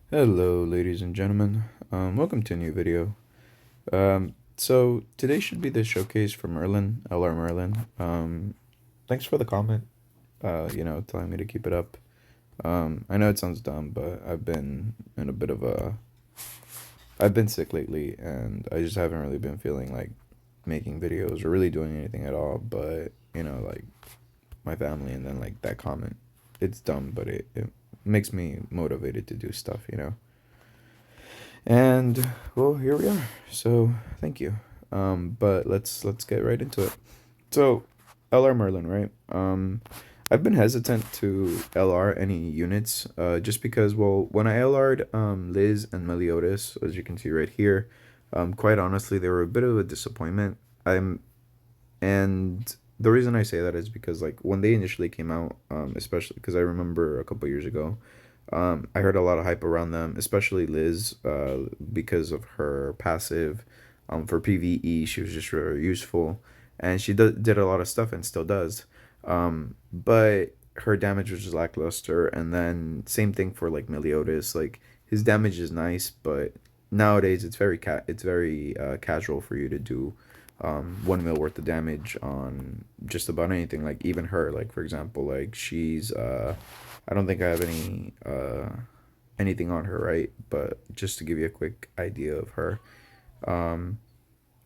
Hello, ladies and gentlemen. Welcome to a new video. So today should be the showcase for Merlin, LR Merlin. Thanks for the comment. Telling me to keep it up. I know it sounds dumb, but I've been sick lately, and I just haven't really been feeling like making videos or really doing anything at all. But like my family, and then like that comment, it's dumb, but it makes me motivated to do stuff. And well, here we are. So thank you. But let's get right into it. So LR Merlin, right? I've been hesitant to LR any units, just because, well, when I LR'd Liz and Meliodas, as you can see right here, quite honestly, they were a bit of a disappointment. And the reason I say that is because like when they initially came out, especially because I remember a couple years ago, I heard a lot of hype around them, especially Liz, because of her passive. For PvE, she was just very useful, and she did a lot of stuff and still does. But her damage was just lackluster, and then same thing for like Meliodas. Like his damage is nice, but nowadays it's very casual for you to do 1 mil worth of damage on just about anything. Like even her, like for example, like she's I don't think I have anything on her, right? But just to give you a quick idea of her, um,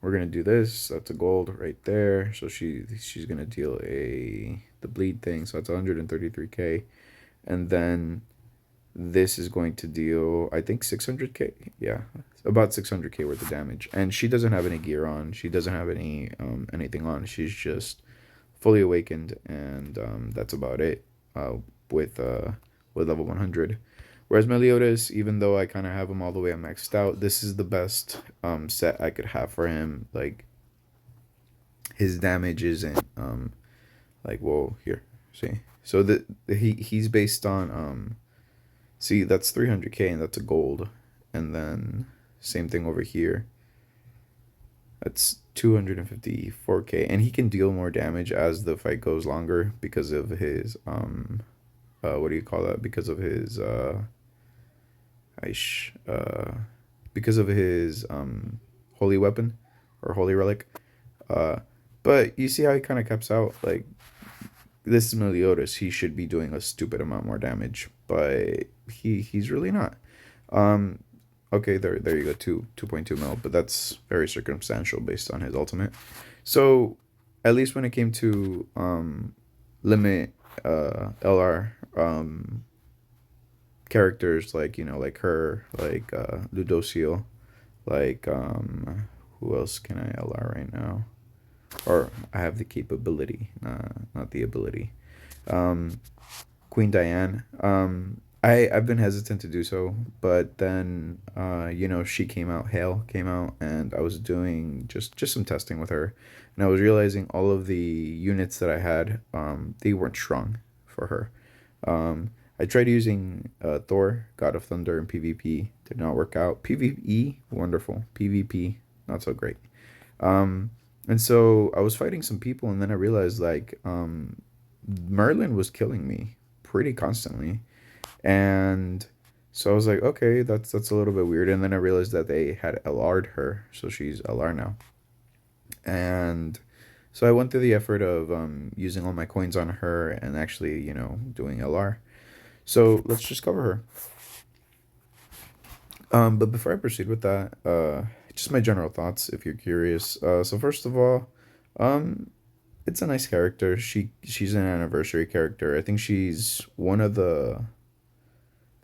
we're gonna do this. That's a gold right there. So she's gonna deal the bleed thing. So that's 133k, and then this is going to deal, I think, 600k. Yeah, about 600k worth of damage. And she doesn't have any gear on. She doesn't have anything on. She's just fully awakened, and that's about it. Uh, with uh with level 100. Whereas Meliodas, even though I kind of have him all the way maxed out, this is the best set I could have for him. Like his damage isn't like, whoa, here, see. So he's based on see, that's 300k, and that's a gold. And then same thing over here. That's 254k, and he can deal more damage as the fight goes longer because of his what do you call that? Because of his Aish, because of his holy weapon or holy relic. Uh, but you see how he kind of caps out. Like this is Meliodas. He should be doing a stupid amount more damage, but he's really not. Um, okay, there you go, 2.2 mil, but that's very circumstantial based on his ultimate. So at least when it came to limit LR characters, like like her, like Ludocio, like who else can I LR right now? Or I have the capability, not the ability. Um, Queen Diane. I've been hesitant to do so, but then she came out. Hale came out, and I was doing just some testing with her, and I was realizing all of the units that I had, they weren't strong for her. I tried using Thor, God of Thunder, in PvP. Did not work out. PvE, wonderful. PvP, not so great. Um, and so I was fighting some people, and then I realized like Merlin was killing me pretty constantly, and so I was like, okay, that's a little bit weird. And then I realized that they had LR'd her, so she's LR now. And so I went through the effort of using all my coins on her and actually, doing LR. So let's just cover her. But before I proceed with that, just my general thoughts, if you're curious. So first of all, um, it's a nice character. She's an anniversary character. I think she's one of the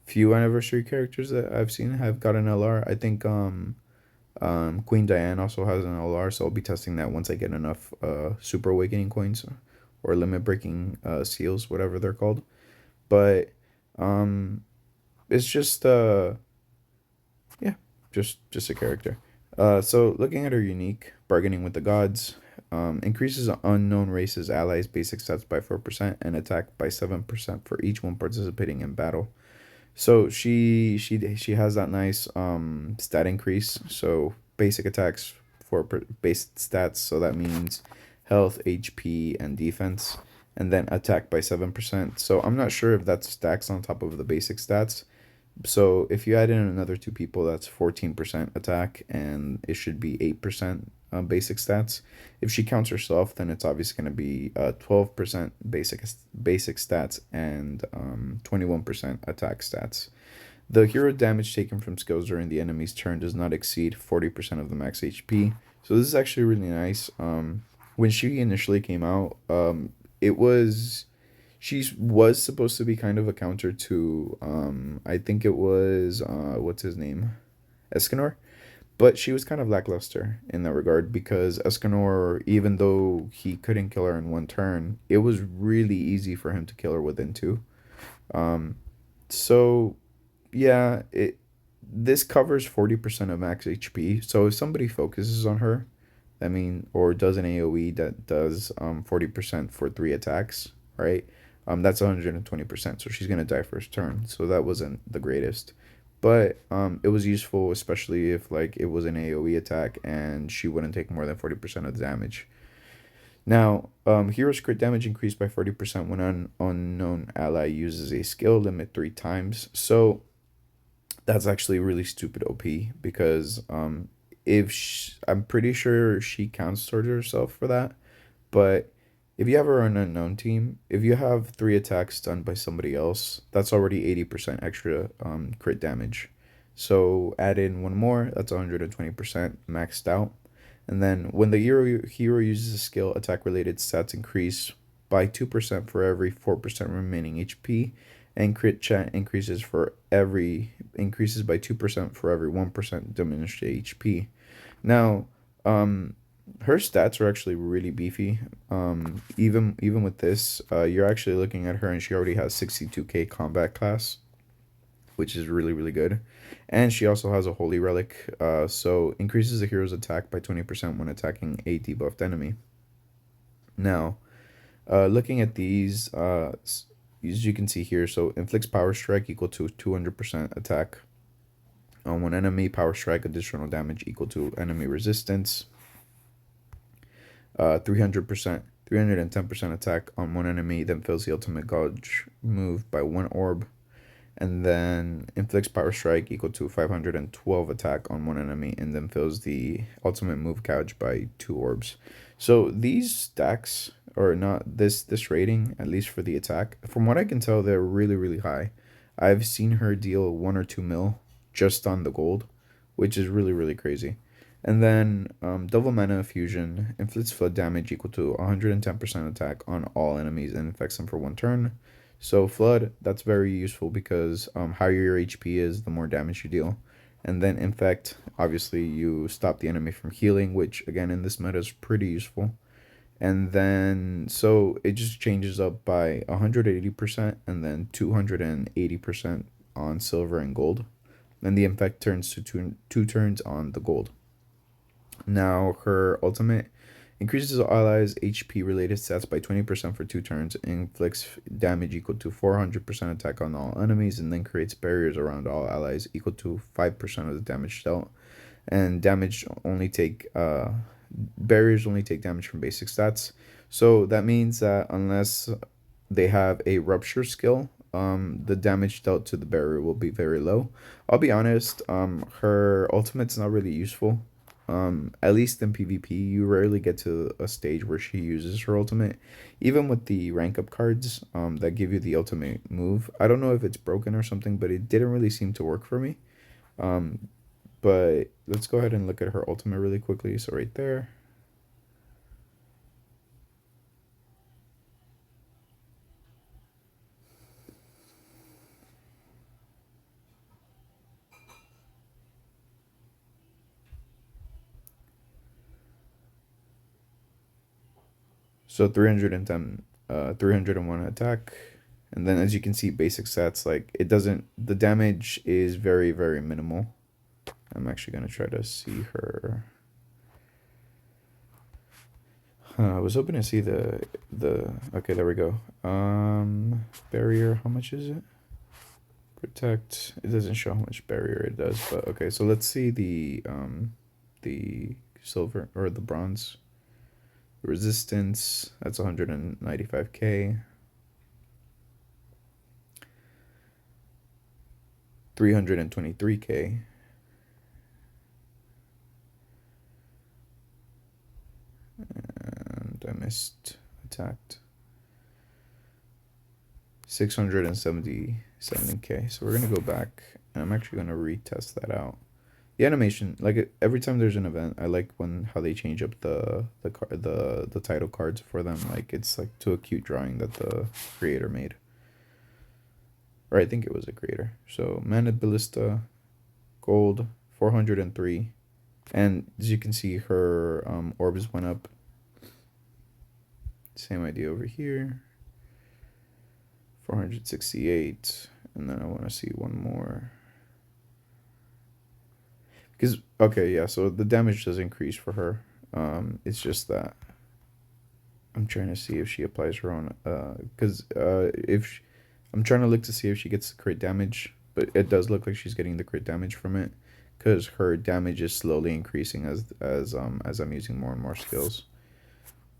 few anniversary characters that I've seen have got an LR. I think Queen Diane also has an LR, so I'll be testing that once I get enough Super Awakening coins or limit breaking seals, whatever they're called. But um, it's just yeah, just a character. So looking at her unique, bargaining with the gods, increases unknown races allies basic stats by 4% and attack by 7% for each one participating in battle. So she has that nice stat increase. So basic attacks for base stats. So that means health, HP, and defense, and then attack by 7%. So I'm not sure if that stacks on top of the basic stats, So if you add in another two people, that's 14% attack, and it should be 8% basic stats. If she counts herself, then it's obviously going to be 12% basic stats and 21% attack stats. The hero damage taken from skills during the enemy's turn does not exceed 40% of the max HP. So this is actually really nice. When she initially came out, it was she was supposed to be kind of a counter to I think it was what's his name? Escanor. But she was kind of lackluster in that regard because Escanor, even though he couldn't kill her in one turn, it was really easy for him to kill her within two. Um, so yeah, it this covers 40% of max HP. So if somebody focuses on her, I mean, or does an AoE that does 40% for three attacks, right? That's 120%. So she's gonna die first turn. So that wasn't the greatest, but it was useful, especially if like it was an AoE attack and she wouldn't take more than 40% of the damage. Now, hero's crit damage increased by 40% when an unknown ally uses a skill limit three times. So that's actually really stupid OP because if I'm pretty sure she counts towards herself for that, but if you have her on an unknown team, if you have three attacks done by somebody else, that's already 80% extra crit damage. So add in one more, that's 120% maxed out. And then when the hero uses a skill, attack related stats increase by 2% for every 4% remaining HP, and crit chat increases by 2% for every 1% diminished HP. Now, her stats are actually really beefy. Even with this, you're actually looking at her and she already has 62k combat class, which is really really good. And she also has a holy relic, so increases the hero's attack by 20% when attacking a debuffed enemy. Now, looking at these, as you can see here, so inflicts power strike equal to 200% attack on one enemy. Power strike additional damage equal to enemy resistance. 300%, 310% attack on one enemy, then fills the ultimate gouge move by one orb, and then inflicts power strike equal to 512 attack on one enemy, and then fills the ultimate move gouge by two orbs. So these stacks, or not this rating, at least for the attack, from what I can tell, they're really really high. I've seen her deal 1 or 2 mil just on the gold, which is really really crazy. And then double mana fusion inflicts flood damage equal to 110% attack on all enemies and infects them for one turn. So flood, that's very useful because higher your HP is, the more damage you deal. And then infect, obviously you stop the enemy from healing, which again in this meta is pretty useful. And then so it just changes up by 180% and then 280% on silver and gold. Then the infect turns to two turns on the gold. Now her ultimate increases allies' HP related stats by 20% for two turns, inflicts damage equal to 400% attack on all enemies, and then creates barriers around all allies equal to 5% of the damage dealt. And barriers only take damage from basic stats. So that means that unless they have a rupture skill, the damage dealt to the barrier will be very low. I'll be honest, her ultimate's not really useful. At least in PvP, you rarely get to a stage where she uses her ultimate. Even with the rank up cards, that give you the ultimate move. I don't know if it's broken or something, but it didn't really seem to work for me. Um, but let's go ahead and look at her ultimate really quickly. So right there. So 310, 301 attack. And then as you can see, basic stats, like it doesn't, the damage is very, very minimal. I'm actually going to try to see her. I was hoping to see okay, there we go. Barrier, how much is it? Protect, it doesn't show how much barrier it does, but okay, so let's see the silver or the bronze resistance. That's 195k. 323k. And I missed attacked. 677k. So we're gonna go back and I'm actually gonna retest that out. The animation, like every time there's an event, I like when how they change up the title cards for them. Like it's like to a cute drawing that the creator made. Or I think it was a creator. So Mana Ballista, gold, 403. And as you can see, her orbs went up. Same idea over here. 468. And then I want to see one more. Because, okay, yeah, so the damage does increase for her. It's just that I'm trying to see if she applies her own, because I'm trying to look to see if she gets the crit damage, but it does look like she's getting the crit damage from it, because her damage is slowly increasing as I'm using more and more skills.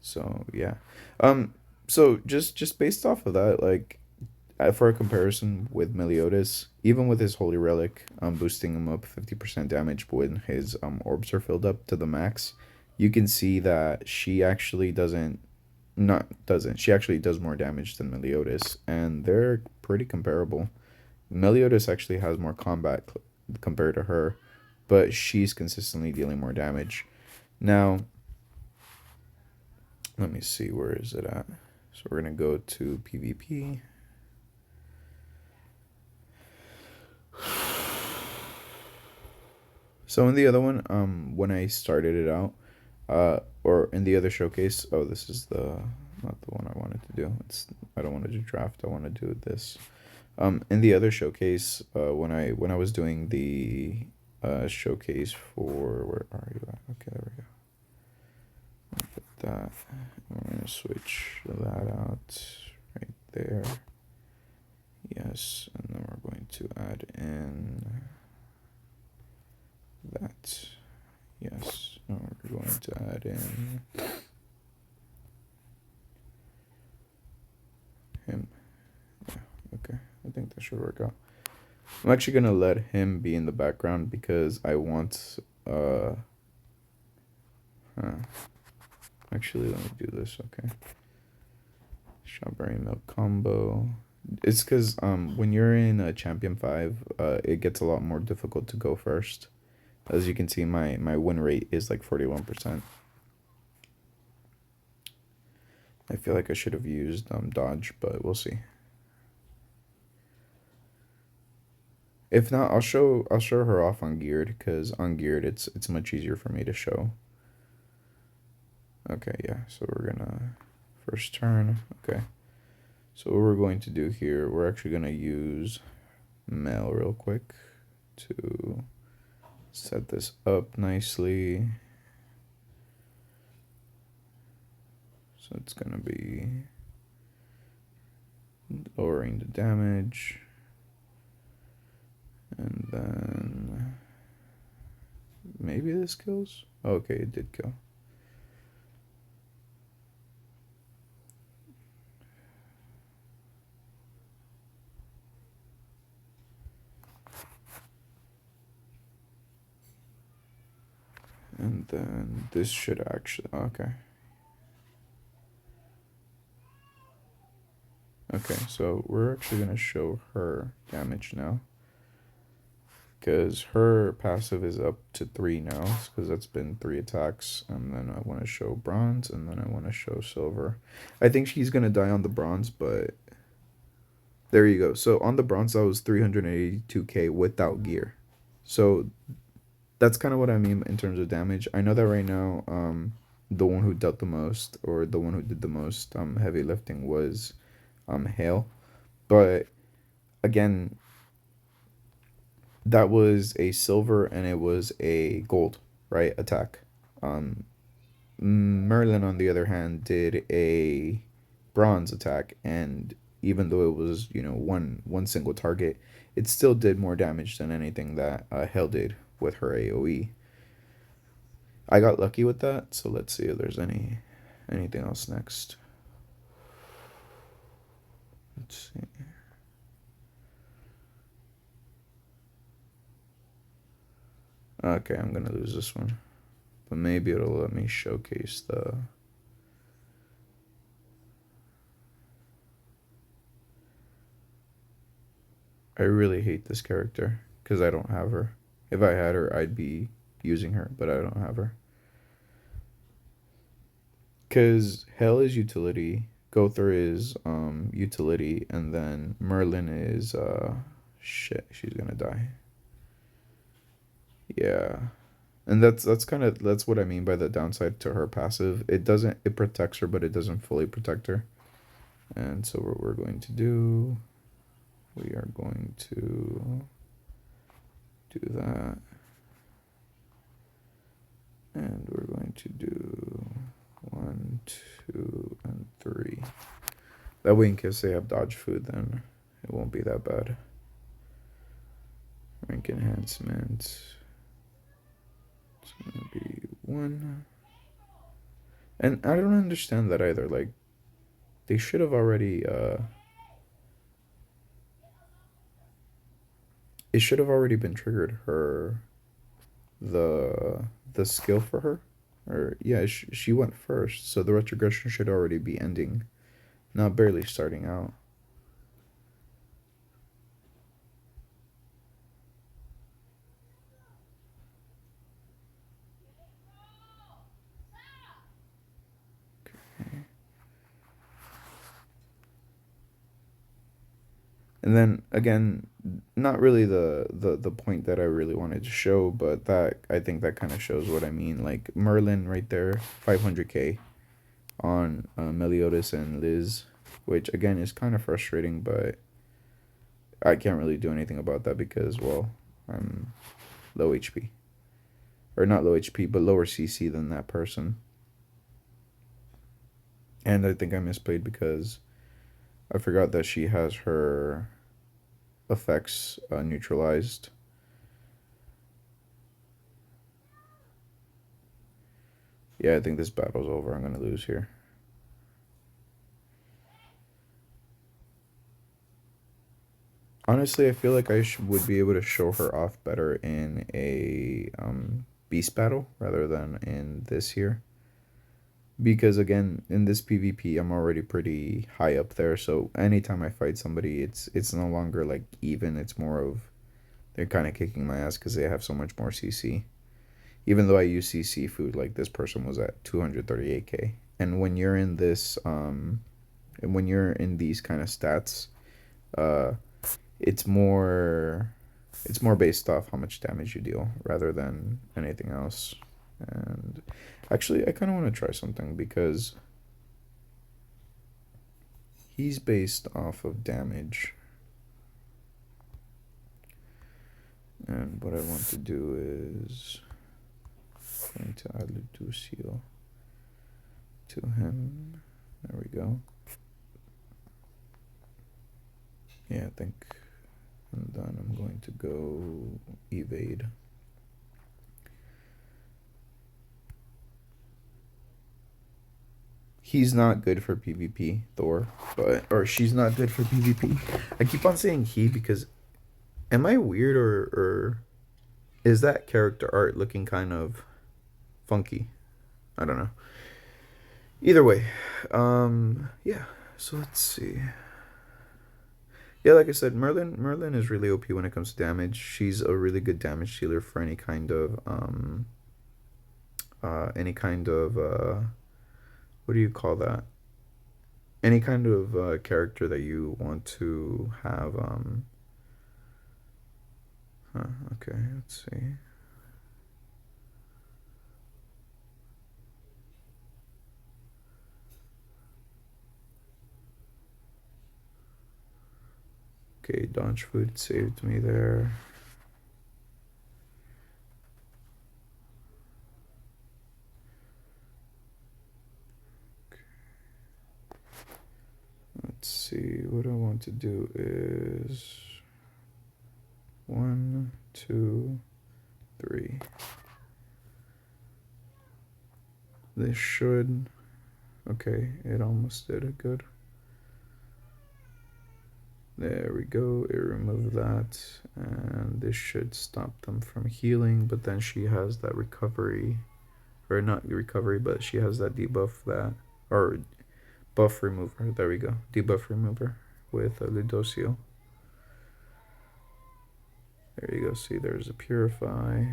So yeah, so just based off of that, like for a comparison with Meliodas, even with his Holy Relic, boosting him up 50% damage when his orbs are filled up to the max, you can see that she actually she actually does more damage than Meliodas, and they're pretty comparable. Meliodas actually has more combat compared to her, but she's consistently dealing more damage. Now, let me see, where is it at? So we're gonna go to PvP. So in the other one, when I started it out, or in the other showcase, oh, this is not the one I wanted to do. I don't want to do draft. I want to do this. In the other showcase, when I was doing the showcase for, where are you at? Okay, there we go. Put that. We're gonna switch that out right there. Yes, and then we're going to add in that. Yes, now we're going to add in him. Yeah, okay, I think that should work out. I'm actually gonna let him be in the background because I want actually, let me do this. Okay, strawberry milk combo. It's because when you're in a champion 5, it gets a lot more difficult to go first. As you can see, my win rate is like 41%. I feel like I should have used dodge, but we'll see. If not, I'll show her off on geared, because on geared it's much easier for me to show. Okay, yeah. So we're gonna first turn. Okay. So what we're going to do here, we're actually gonna use Mel real quick to set this up nicely. So it's gonna be lowering the damage, and then maybe this kills. Okay, it did kill. And then this should actually, okay. Okay, so we're actually going to show her damage now. Because her passive is up to 3 now, because that's been 3 attacks. And then I want to show bronze, and then I want to show silver. I think she's going to die on the bronze, but there you go. So on the bronze, that was 382k without gear. So that's kind of what I mean in terms of damage. I know that right now, the one who dealt the most, or the one who did the most heavy lifting was Hale. But again, that was a silver and it was a gold, right, attack. Merlin, on the other hand, did a bronze attack, and even though it was, one single target, it still did more damage than anything that Hale did with her AoE. I got lucky with that, so let's see if there's anything else next. Let's see. Okay, I'm gonna lose this one. But maybe it'll let me showcase the... I really hate this character because I don't have her. If I had her, I'd be using her, but I don't have her. Because Hell is utility, Gother is utility, and then Merlin is shit. She's gonna die. Yeah, and that's kind of that's what I mean by the downside to her passive. It protects her, but it doesn't fully protect her. And so what we're going to do, we are going to do that, and we're going to do 1, 2, and 3. That way, in case they have dodge food, then it won't be that bad. Rank enhancement. It's gonna be 1. And I don't understand that either. Like, they should have already it should have already been triggered, her the the skill for her. Or yeah, she went first, so the retrogression should already be ending, not barely starting out. And then again, not really the point that I really wanted to show, but that I think that kind of shows what I mean. Like Merlin right there, 500k on Meliodas and Liz, which again is kind of frustrating, but I can't really do anything about that because, well, I'm low HP. Or not low HP, but lower CC than that person. And I think I misplayed because I forgot that she has her effects neutralized. Yeah, I think this battle's over. I'm gonna lose here. Honestly, I feel like would be able to show her off better in a beast battle rather than in this here. Because again, in this PvP, I'm already pretty high up there. So anytime I fight somebody, it's no longer like even. It's more of they're kind of kicking my ass because they have so much more CC. Even though I use CC food, like this person was at 238k. And when you're in this, and when you're in these kind of stats, uh, it's more it's more based off how much damage you deal rather than anything else. And actually, I kind of want to try something because he's based off of damage. And what I want to do is going to add Luducio to him. There we go. Yeah, I think I'm done. I'm going to go evade. He's not good for PvP, Thor, but or she's not good for PvP. I keep on saying he because am I weird or is that character art looking kind of funky? I don't know. Either way, yeah. So let's see. Yeah, like I said, Merlin is really OP when it comes to damage. She's a really good damage dealer for any kind of what do you call that? Any kind of character that you want to have. Okay, let's see. Okay, dodge food saved me there. Let's see, what I want to do is 1, 2, 3. This should, okay, it almost did it good. There we go. It removed that, and this should stop them from healing. But then she has that recovery, or not recovery, but she has that debuff that, or buff remover. There we go. Debuff remover with a Ludosio. There you go. See, there's a purify.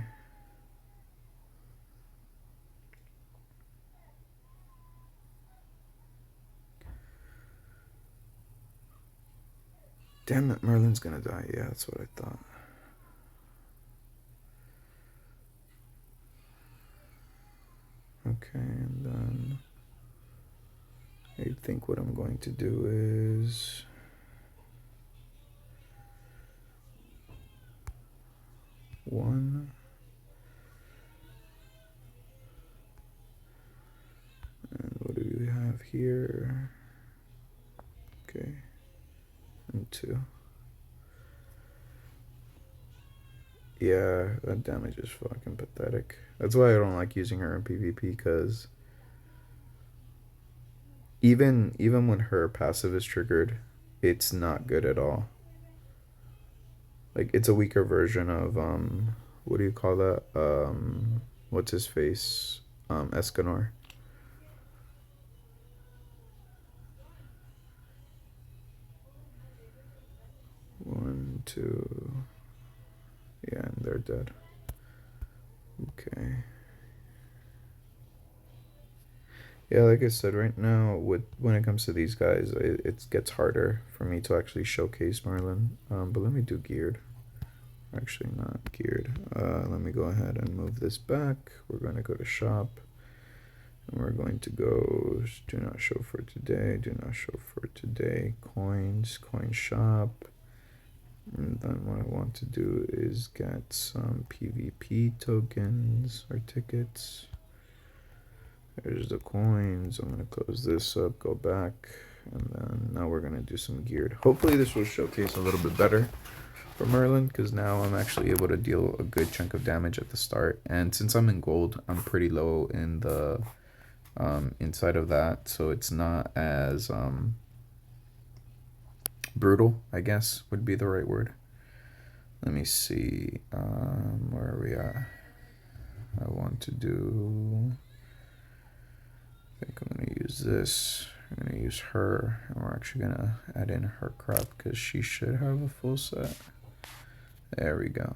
Damn it, Merlin's gonna die. Yeah, that's what I thought. Okay, and then I think what I'm going to do is one. And what do we have here? Okay, and two. Yeah, that damage is fucking pathetic. That's why I don't like using her in PvP, because even when her passive is triggered, it's not good at all. Like, it's a weaker version of what do you call that? What's his face? Escanor. One, two. Yeah, and they're dead. Okay. Yeah, like I said, right now, when it comes to these guys, it gets harder for me to actually showcase Merlin. But let me do geared. Actually, not geared. Let me go ahead and move this back. We're going to go to shop. And we're going to go do not show for today. Do not show for today. Coins. Coin shop. And then what I want to do is get some PvP tokens or tickets. There's the coins. I'm going to close this up, go back, and then now we're going to do some geared. Hopefully this will showcase a little bit better for Merlin, because now I'm actually able to deal a good chunk of damage at the start. And since I'm in gold, I'm pretty low in the inside of that, so it's not as brutal, I guess would be the right word. Let me see, where are we at? I want to do, I think I'm going to use this. I'm going to use her, and we're actually going to add in her crop, because she should have a full set. There we go.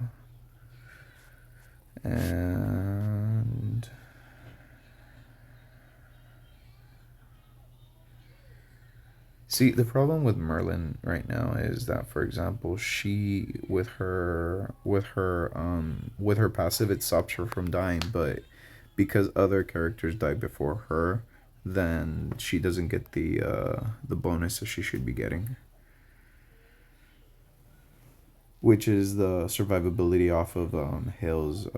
And see, the problem with Merlin right now is that, for example, she with her passive, it stops her from dying, but because other characters die before her, then she doesn't get the bonus that she should be getting, which is the survivability off of Hale's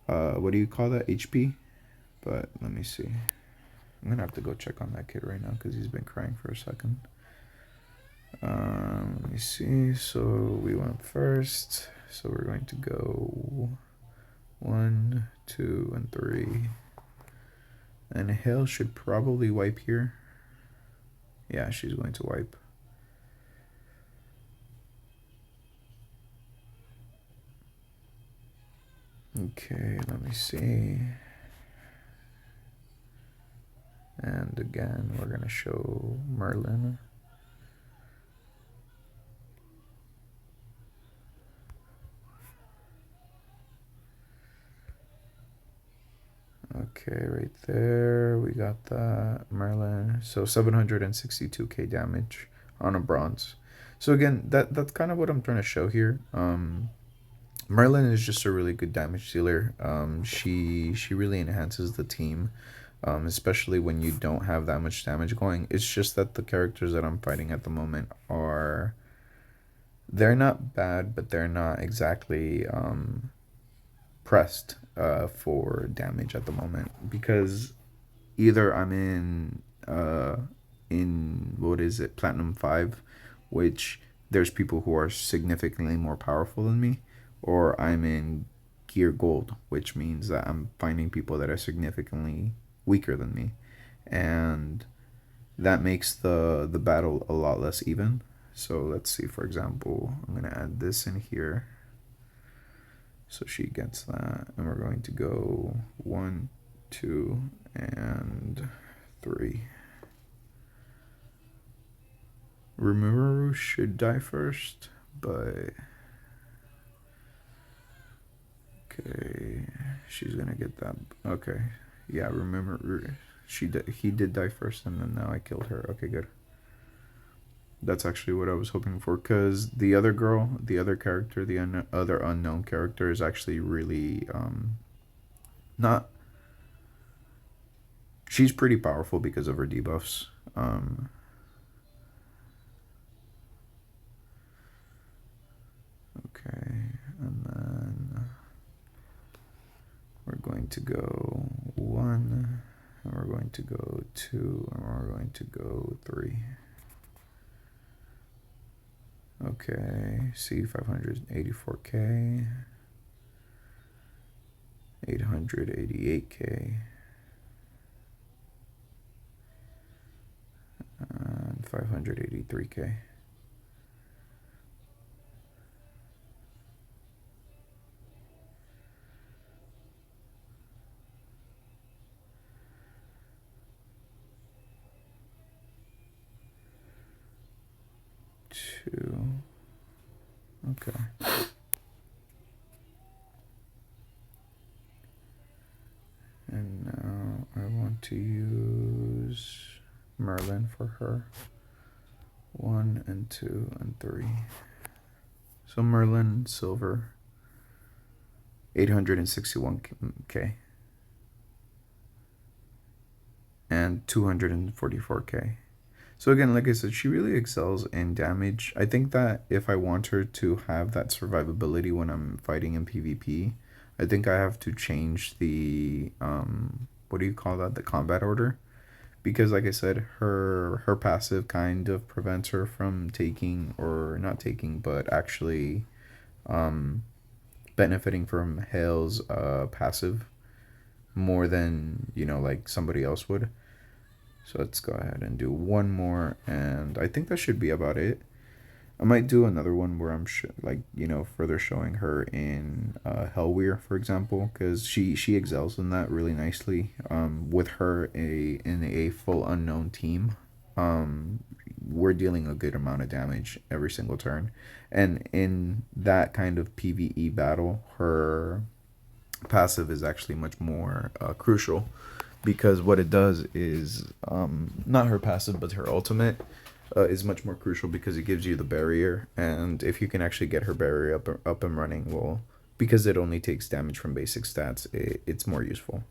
what do you call that, HP? But let me see. I'm gonna have to go check on that kid right now because he's been crying for a second. Let me see. So we went first. So we're going to go 1, 2, and 3. And Hale should probably wipe here. Yeah, she's going to wipe. Okay, let me see. And again, we're gonna show Merlin. Okay, right there, we got that, Merlin. So 762k damage on a bronze. So again, that's kind of what I'm trying to show here. Merlin is just a really good damage dealer. She really enhances the team, especially when you don't have that much damage going. It's just that the characters that I'm fighting at the moment are, they're not bad, but they're not exactly pressed for damage at the moment, because either I'm in what is it, Platinum 5, which there's people who are significantly more powerful than me, or I'm in Gear Gold, which means that I'm finding people that are significantly weaker than me, and that makes the battle a lot less even. So let's see, for example, I'm going to add this in here. So she gets that. And we're going to go 1, 2, and 3. Rimuru should die first, but okay, she's gonna get that. Okay, yeah, remember he did die first, and then now I killed her. Okay, good. That's actually what I was hoping for, because the other girl, the other character, the other unknown character is actually really not. She's pretty powerful because of her debuffs. Okay, and then we're going to go 1, and we're going to go 2, and we're going to go 3. Okay, C 584K, 888K, and 583K. Okay. And now I want to use Merlin for her. 1 and 2 and 3. So Merlin silver, 861K and 244K. So again, like I said, she really excels in damage. I think that if I want her to have that survivability when I'm fighting in PvP, I think I have to change the what do you call that? The combat order. Because like I said, her passive kind of prevents her from taking, or not taking, but actually benefiting from Hale's passive more than, like somebody else would. So let's go ahead and do one more, and I think that should be about it. I might do another one where I'm further showing her in Hellweir, for example, because she excels in that really nicely. With her in a full unknown team, we're dealing a good amount of damage every single turn, and in that kind of PVE battle, her passive is actually much more crucial, because what it does is not her passive but her ultimate is much more crucial, because it gives you the barrier, and if you can actually get her barrier up and running, well, because it only takes damage from basic stats, it's more useful.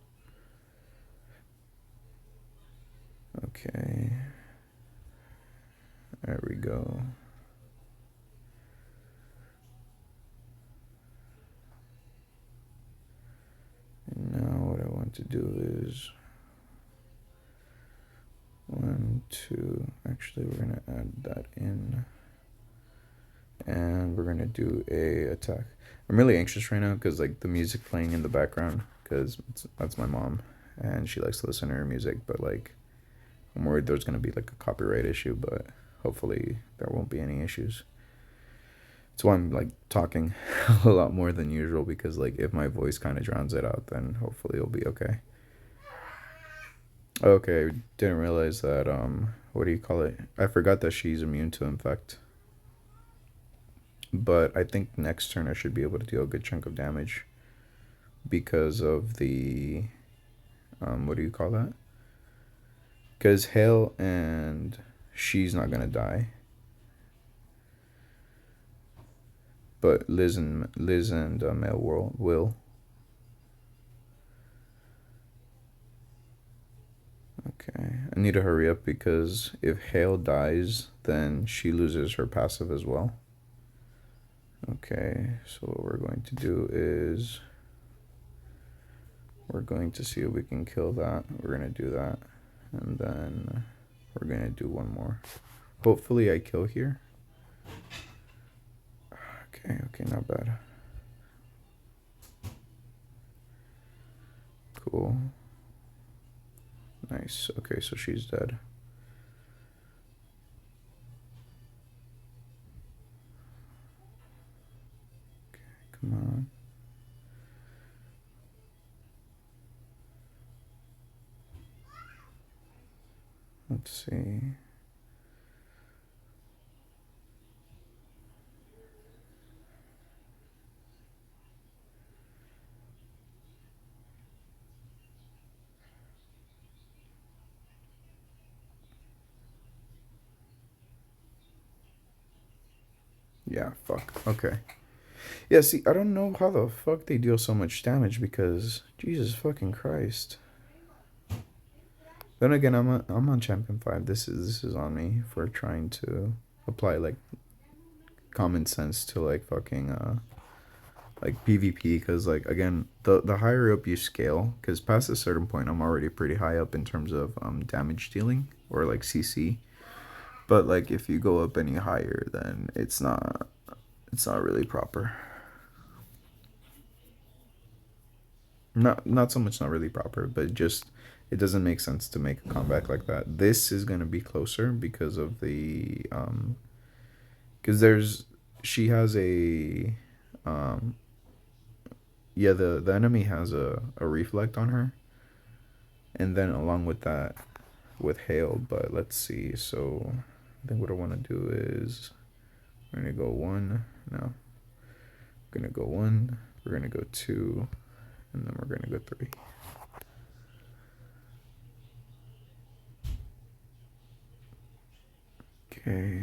Okay, there we go. And now what I want to do is 1, 2. Actually, we're gonna add that in, and we're gonna do a attack. I'm really anxious right now because like the music playing in the background, because that's my mom, and she likes to listen to her music. But like, I'm worried there's gonna be like a copyright issue, but hopefully there won't be any issues. That's why I'm like talking a lot more than usual, because like if my voice kind of drowns it out, then hopefully it'll be okay. Okay, didn't realize that, what do you call it? I forgot that she's immune to infect. But I think next turn I should be able to deal a good chunk of damage because of the, what do you call that? Because Hale and she's not gonna die. But Liz and Mel will. Okay, I need to hurry up because if Hale dies, then she loses her passive as well. Okay, so what we're going to do is we're going to see if we can kill that. We're going to do that, and then we're going to do one more. Hopefully I kill here. Okay, not bad. Cool. Nice. Okay, so she's dead. Come on. Let's see. Yeah, fuck. Okay. Yeah, see, I don't know how the fuck they deal so much damage because Jesus fucking Christ. Then again, I'm on champion 5. This is on me for trying to apply like common sense to like fucking like PvP cuz like again, the higher up you scale cuz past a certain point I'm already pretty high up in terms of damage dealing or like CC. But like if you go up any higher then it's not really proper. Not so much not really proper, but just it doesn't make sense to make a comeback like that. This is gonna be closer because of the because there's she has a um yeah, the enemy has a reflect on her, and then along with that with hail. But let's see. So I think what I want to do is we're gonna go one. No, we're gonna go one. We're gonna go two, and then we're gonna go three. Okay,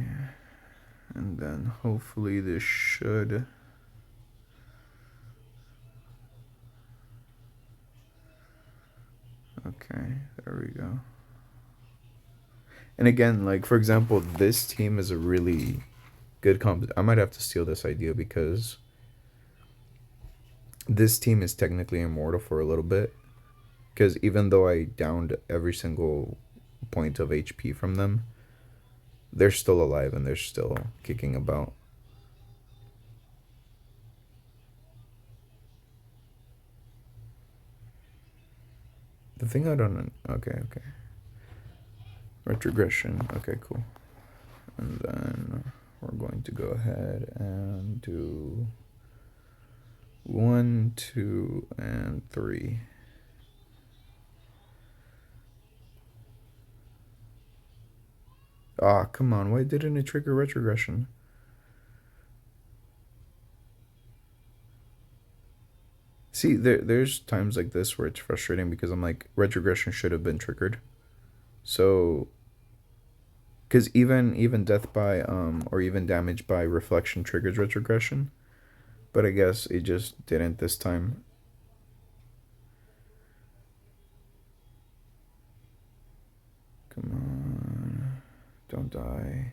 and then hopefully this should. Okay, there we go. And again, like for example, this team is a really good comp. I might have to steal this idea because this team is technically immortal for a little bit. Because even though I downed every single point of HP from them, they're still alive and they're still kicking about. The thing I don't. Okay, okay. Retrogression. Okay, cool. And then we're going to go ahead and do one, two, and three. Ah, come on. Why didn't it trigger retrogression? See, there's times like this where it's frustrating because I'm like, retrogression should have been triggered. So, because even death by or even damage by reflection triggers retrogression, but I guess it just didn't this time. Come on, don't die.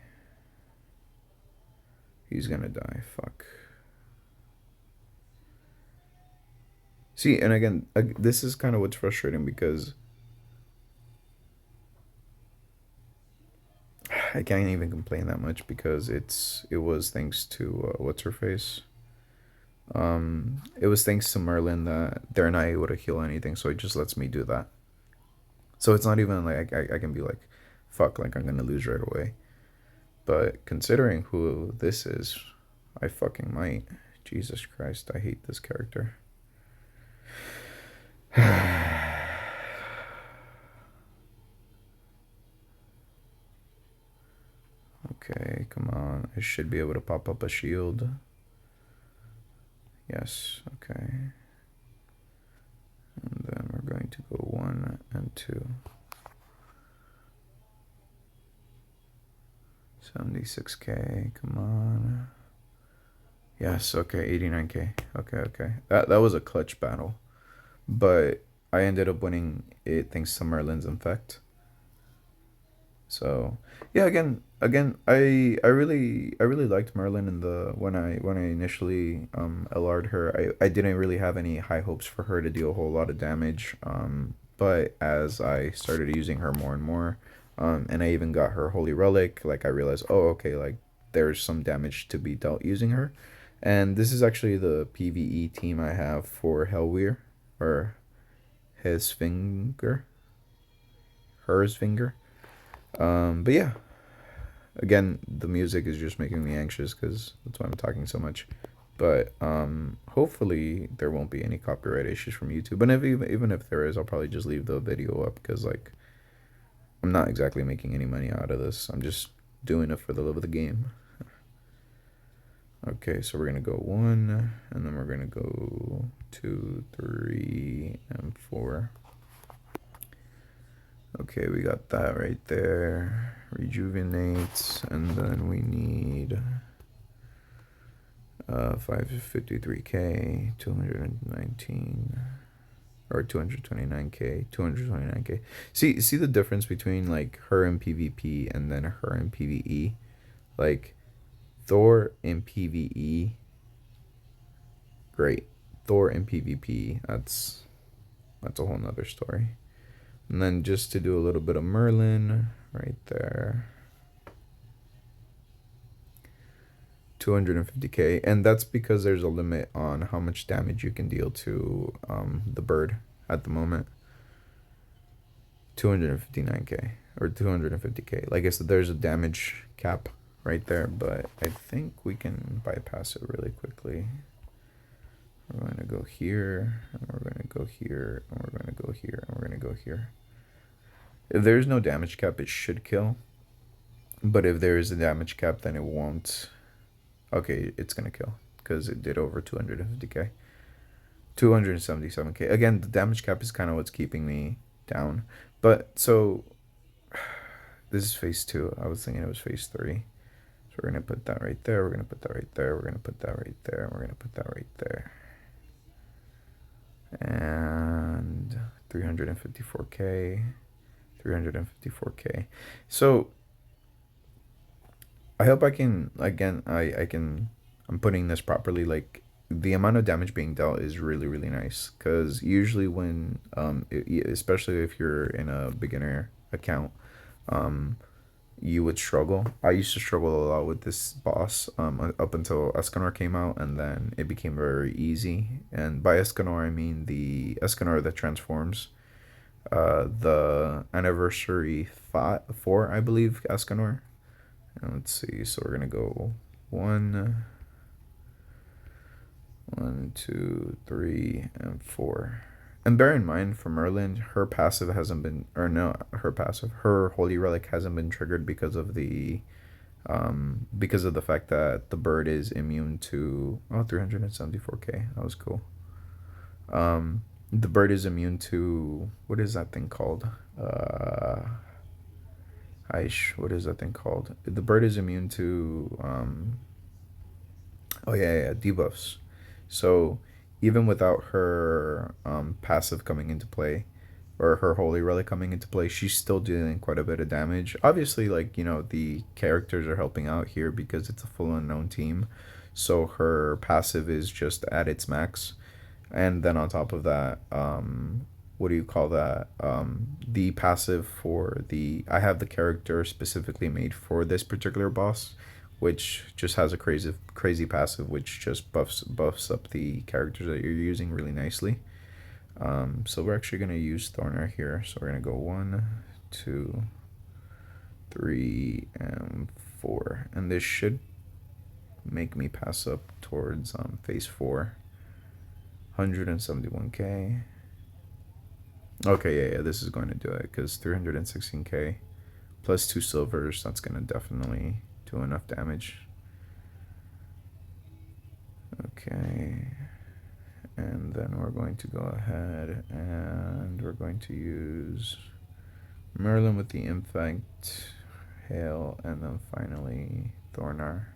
He's gonna die. Fuck. See, and again, this is kind of what's frustrating because I can't even complain that much because it was thanks to what's her face. It was thanks to Merlin that they're not able to heal anything, so it just lets me do that. So it's not even like I can be like, fuck, like I'm gonna lose right away. But considering who this is, I fucking might. Jesus Christ, I hate this character. Okay, come on. I should be able to pop up a shield. Yes, okay. And then we're going to go one and two. 76k, come on. Yes, okay, 89k. Okay, okay. That was a clutch battle. But I ended up winning it thanks to Merlin's infect. So yeah, again, I really liked Merlin in the when I initially LR'd her. I didn't really have any high hopes for her to do a whole lot of damage. But as I started using her more and more, and I even got her holy relic, like I realized, oh okay, like there's some damage to be dealt using her. And this is actually the PvE team I have for Hellweir, or his finger, hers finger. But yeah, again, the music is just making me anxious because that's why I'm talking so much. But hopefully there won't be any copyright issues from YouTube. But if even if there is, I'll probably just leave the video up because like I'm not exactly making any money out of this. I'm just doing it for the love of the game. Okay, so we're gonna go 1, and then we're gonna go 2, 3, and 4. Okay, we got that right there. Rejuvenates, and then we need 553k, 219, or 229k, 229k. See the difference between like her in PvP and then her in PvE? Like Thor in PvE, great. Thor in PvP, that's a whole nother story. And then just to do a little bit of Merlin right there. 250k, and that's because there's a limit on how much damage you can deal to the bird at the moment. 259k or 250k. Like I said, there's a damage cap right there, but I think we can bypass it really quickly. We're going to go here, and we're going to go here, and we're going to go here, and we're going to go here. If there's no damage cap, it should kill. But if there is a damage cap, then it won't. Okay, it's going to kill because it did over 250k. 277k. Again, the damage cap is kind of what's keeping me down. But so this is phase 2. I was thinking it was phase 3. So we're going to put that right there. We're going to put that right there. We're going to put that right there. And we're going to put that right there. And 354k. 354k. So I hope I can, again, I can, I'm putting this properly. Like the amount of damage being dealt is really, really nice. Because usually when, especially if you're in a beginner account, you would struggle. I used to struggle a lot with this boss up until Escanor came out, and then it became very easy. And by Escanor, I mean the Escanor that transforms. The anniversary 4, I believe, Escanor. And let's see. So we're gonna go 1, 2, 3, and 4. And bear in mind, for Merlin, her passive hasn't been, or no, her passive, her Holy Relic hasn't been triggered because of the fact that the bird is immune to, 374k. That was cool. The bird is immune to, what is that thing called? What is that thing called? The bird is immune to, debuffs. So even without her passive coming into play, or her Holy Relic coming into play, she's still dealing quite a bit of damage. Obviously, like, you know, the characters are helping out here because it's a full unknown team. So her passive is just at its max. And then on top of that, what do you call that? The passive for the, I have the character specifically made for this particular boss, which just has a crazy passive, which just buffs up the characters that you're using really nicely. So we're actually gonna use Thorner here. So we're gonna go 1, 2, 3, and 4, and this should make me pass up towards phase 4. 171k. Okay, yeah, this is going to do it because 316k plus 2 silvers, that's going to definitely do enough damage. Okay, and then we're going to go ahead and we're going to use Merlin with the Infect, Hail, and then finally Thornar.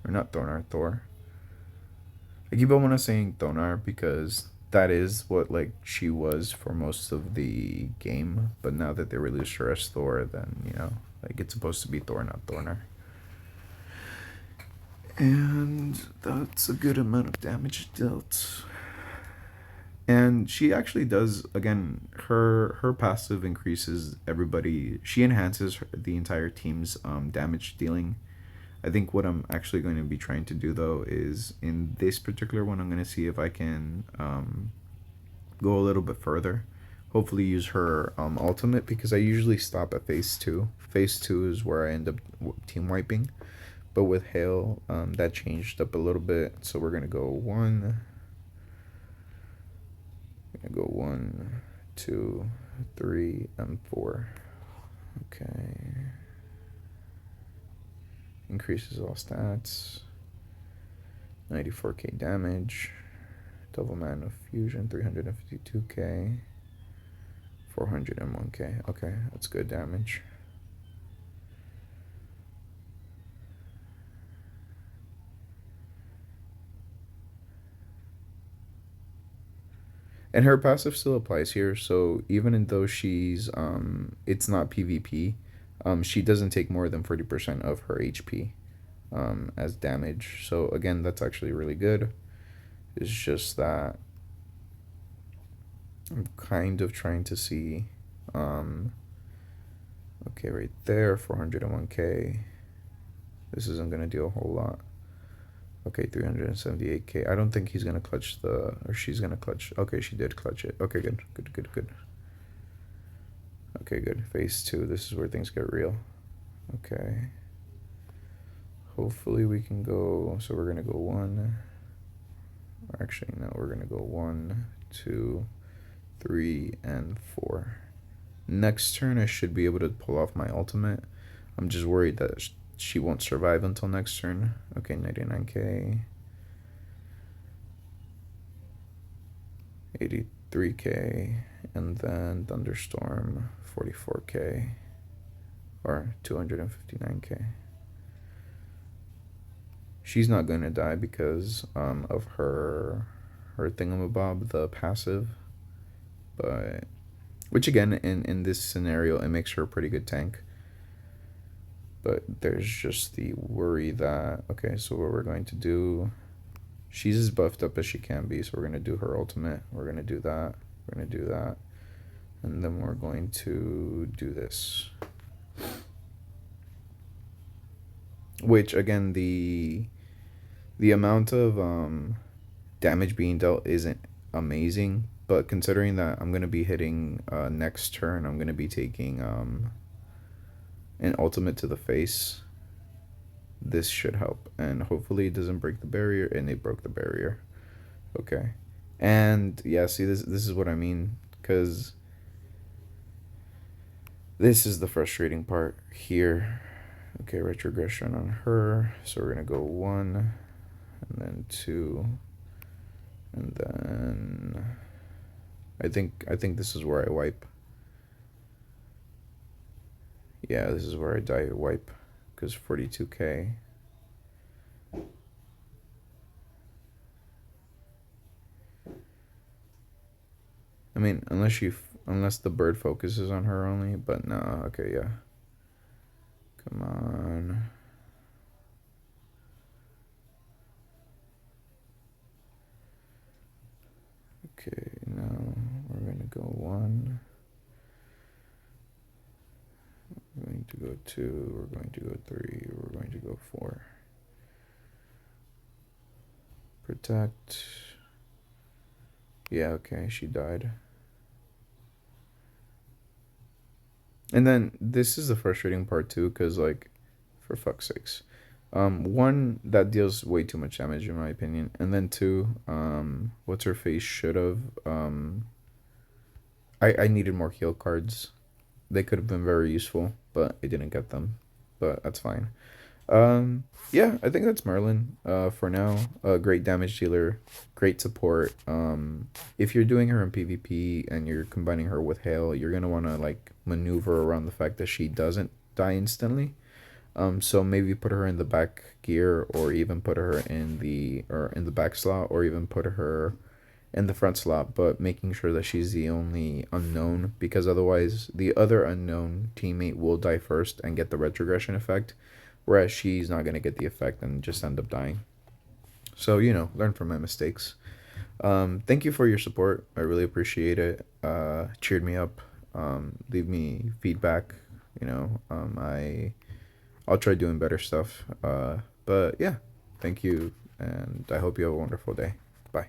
Or not Thornar, Thor. I keep on saying Thonar because that is what like she was for most of the game, but now that they released her as Thor, then you know, like it's supposed to be Thor, not Thornar. And that's a good amount of damage dealt. And she actually does, again, her passive increases everybody. She enhances the entire team's damage dealing. I think what I'm actually going to be trying to do, though, is in this particular one, I'm going to see if I can go a little bit further. Hopefully use her ultimate, because I usually stop at phase 2. Phase 2 is where I end up team wiping. but with hail, that changed up a little bit. So we're gonna go one. Gonna go 1, 2, 3, and 4. Okay. Increases all stats. 94k damage. Double mana of fusion, 352k. 401k. Okay, that's good damage. And her passive still applies here, so even though she's it's not PvP, she doesn't take more than 40% of her HP as damage. So again, that's actually really good. It's just that I'm kind of trying to see. Okay, right there, 401k. This isn't gonna do a whole lot. Okay, 378k. I don't think he's gonna clutch the, or she's gonna clutch. Okay, she did clutch it. Okay, good, good, good, good. Okay, good. Phase 2. This is where things get real. Okay. Hopefully we can go. So we're gonna go 1. Actually, no, we're gonna go 1, 2, 3, and 4. Next turn, I should be able to pull off my ultimate. I'm just worried that she won't survive until next turn. Okay, 99k. 83k. And then Thunderstorm, 44k. Or 259k. She's not going to die because of her thingamabob, the passive. But, which again, in this scenario, it makes her a pretty good tank. But there's just the worry that, okay, so what we're going to do, she's as buffed up as she can be, so we're going to do her ultimate. We're going to do that. We're going to do that. And then we're going to do this. Which, again, the amount of damage being dealt isn't amazing. But considering that I'm going to be hitting next turn, I'm going to be taking an ultimate to the face, this should help, and hopefully it doesn't break the barrier. And it broke the barrier. Okay, and yeah, see, this is what I mean, because this is the frustrating part here. Okay, retrogression on her, so we're gonna go 1 and then 2, and then I think this is where I wipe. Yeah, this is where I die wipe, because 42k. I mean, unless the bird focuses on her only, but no. Okay, yeah. Come on. Okay, now we're gonna go 1. We're going to go 2, we're going to go 3, we're going to go 4. Protect. Yeah, okay, she died. And then this is the frustrating part too, because, like, for fuck's sakes. 1, that deals way too much damage in my opinion. And then 2, what's her face should have, I needed more heal cards. They could have been very useful, but I didn't get them. But that's fine. Yeah, I think that's Merlin. For now, great damage dealer, great support. If you're doing her in PvP and you're combining her with hail, you're gonna want to, like, maneuver around the fact that she doesn't die instantly. So maybe put her in the back gear, or even put her in the back slot, or even put her in the front slot, but making sure that she's the only unknown, because otherwise the other unknown teammate will die first and get the retrogression effect, whereas she's not going to get the effect and just end up dying. So, learn from my mistakes. Thank you for your support. I really appreciate it. Cheered me up. Leave me feedback. I'll try doing better stuff. But yeah, thank you, and I hope you have a wonderful day. Bye.